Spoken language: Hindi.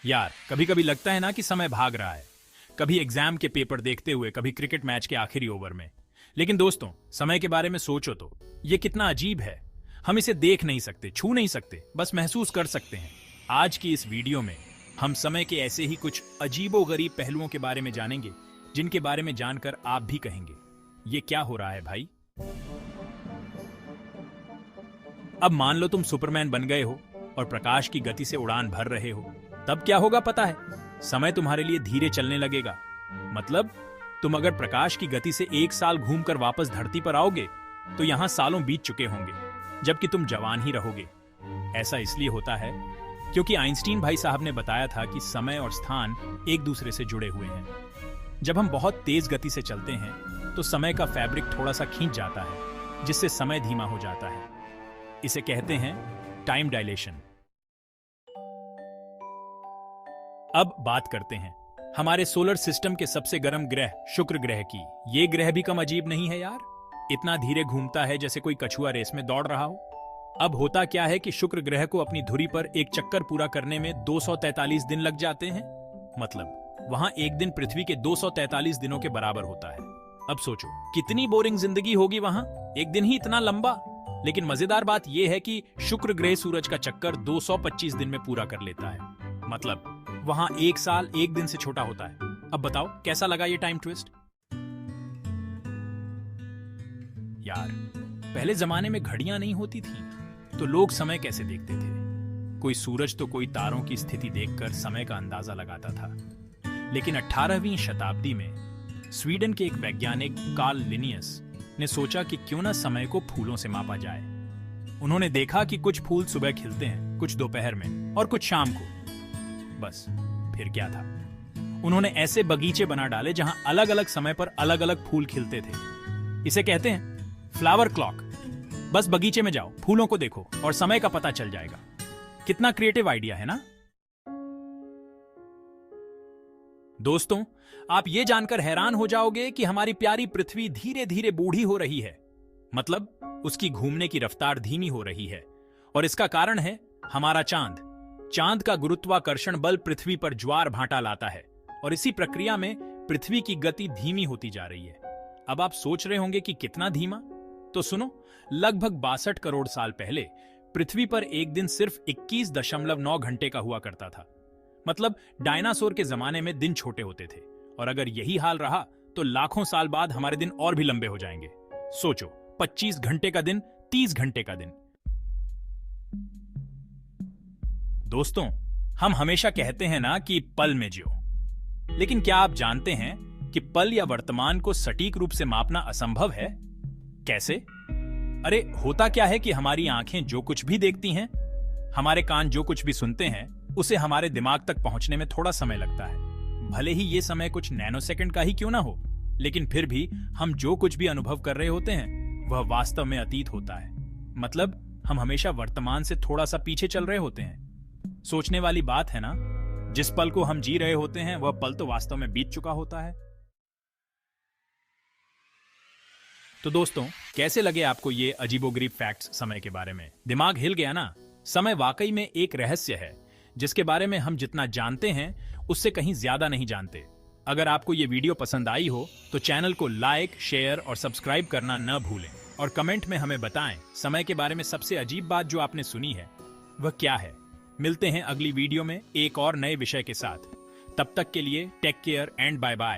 यार कभी कभी लगता है ना कि समय भाग रहा है, कभी एग्जाम के पेपर देखते हुए, कभी क्रिकेट मैच के आखिरी ओवर में। लेकिन दोस्तों, समय के बारे में सोचो तो ये कितना अजीब है। हम इसे देख नहीं सकते, छू नहीं सकते, बस महसूस कर सकते हैं। आज की इस वीडियो में हम समय के ऐसे ही कुछ अजीबोगरीब पहलुओं के बारे में जानेंगे, जिनके बारे में जानकर आप भी कहेंगे, ये क्या हो रहा है भाई। अब मान लो तुम सुपरमैन बन गए हो और प्रकाश की गति से उड़ान भर रहे हो, तब क्या होगा पता है? समय तुम्हारे लिए धीरे चलने लगेगा। मतलब तुम अगर प्रकाश की गति से 1 साल घूमकर वापस धरती पर आओगे तो यहां सालों बीत चुके होंगे, जबकि तुम जवान ही रहोगे। ऐसा इसलिए होता है क्योंकि आइंस्टीन भाई साहब ने बताया था कि समय और स्थान एक दूसरे से जुड़े हुए हैं। जब हम बहुत तेज गति से चलते हैं तो समय का फैब्रिक थोड़ा सा खींच जाता है, जिससे समय धीमा हो जाता है। इसे कहते हैं टाइम डायलेशन। अब बात करते हैं हमारे सोलर सिस्टम के सबसे गर्म ग्रह शुक्र ग्रह की। ये ग्रह भी कम अजीब नहीं है यार। इतना धीरे घूमता है जैसे कोई कछुआ रेस में दौड़ रहा हो। अब होता क्या है कि शुक्र ग्रह को अपनी धुरी पर एक चक्कर पूरा करने में 243 दिन लग जाते हैं। मतलब वहां एक दिन पृथ्वी के 243 दिनों के बराबर होता है। अब सोचो कितनी बोरिंग जिंदगी होगी वहां, एक दिन ही इतना लंबा। लेकिन मजेदार बात यह है कि शुक्र ग्रह सूरज का चक्कर 225 दिन में पूरा कर लेता है। मतलब वहां 1 साल 1 दिन से छोटा होता है। अब बताओ कैसा लगा ये टाइम ट्विस्ट? यार पहले जमाने में घड़ियां नहीं होती थी तो लोग समय कैसे देखते थे? कोई सूरज तो कोई तारों की स्थिति देखकर समय का अंदाजा लगाता था। लेकिन 18वीं शताब्दी में स्वीडन के एक वैज्ञानिक कार्ल लिनियस ने सोचा कि क्यों ना समय को फूलों से मापा जाए। उन्होंने देखा कि कुछ फूल सुबह खिलते हैं, कुछ दोपहर में और कुछ शाम को। बस फिर क्या था, उन्होंने ऐसे बगीचे बना डाले जहां अलग अलग समय पर अलग अलग फूल खिलते थे। इसे कहते हैं फ्लावर क्लॉक। बस बगीचे में जाओ, फूलों को देखो और समय का पता चल जाएगा। कितना क्रिएटिव आइडिया है ना दोस्तों? आप ये जानकर हैरान हो जाओगे कि हमारी प्यारी पृथ्वी धीरे धीरे बूढ़ी हो रही है। मतलब उसकी घूमने की रफ्तार धीमी हो रही है। और इसका कारण है हमारा चांद। चांद का गुरुत्वाकर्षण बल पृथ्वी पर ज्वार भाटा लाता है और इसी प्रक्रिया में पृथ्वी की गति धीमी होती जा रही है। अब आप सोच रहे होंगे कि कितना धीमा? तो सुनो, लगभग 62 करोड़ साल पहले पृथ्वी पर एक दिन सिर्फ 21.9 घंटे का हुआ करता था। मतलब डायनासोर के जमाने में दिन छोटे होते थे। और अगर यही हाल रहा तो लाखों साल बाद हमारे दिन और भी लंबे हो जाएंगे। सोचो, 25 घंटे का दिन, 30 घंटे का दिन। दोस्तों, हम हमेशा कहते हैं ना कि पल में जियो। लेकिन क्या आप जानते हैं कि पल या वर्तमान को सटीक रूप से मापना असंभव है? कैसे? अरे होता क्या है कि हमारी आंखें जो कुछ भी देखती हैं, हमारे कान जो कुछ भी सुनते हैं, उसे हमारे दिमाग तक पहुंचने में थोड़ा समय लगता है। भले ही ये समय कुछ नैनोसेकंड का ही क्यों ना हो, लेकिन फिर भी हम जो कुछ भी अनुभव कर रहे होते हैं वह वास्तव में अतीत होता है। मतलब हम हमेशा वर्तमान से थोड़ा सा पीछे चल रहे होते हैं। सोचने वाली बात है ना? जिस पल को हम जी रहे होते हैं वह पल तो वास्तव में बीत चुका होता है। तो दोस्तों, कैसे लगे आपको ये अजीबोगरीब फैक्ट्स समय के बारे में? दिमाग हिल गया ना? समय वाकई में एक रहस्य है जिसके बारे में हम जितना जानते हैं उससे कहीं ज्यादा नहीं जानते। अगर आपको ये वीडियो पसंद आई हो तो चैनल को लाइक, शेयर और सब्सक्राइब करना न भूलें। और कमेंट में हमें बताएं समय के बारे में सबसे अजीब बात जो आपने सुनी है वह क्या है। मिलते हैं अगली वीडियो में एक और नए विषय के साथ। तब तक के लिए take care and bye bye.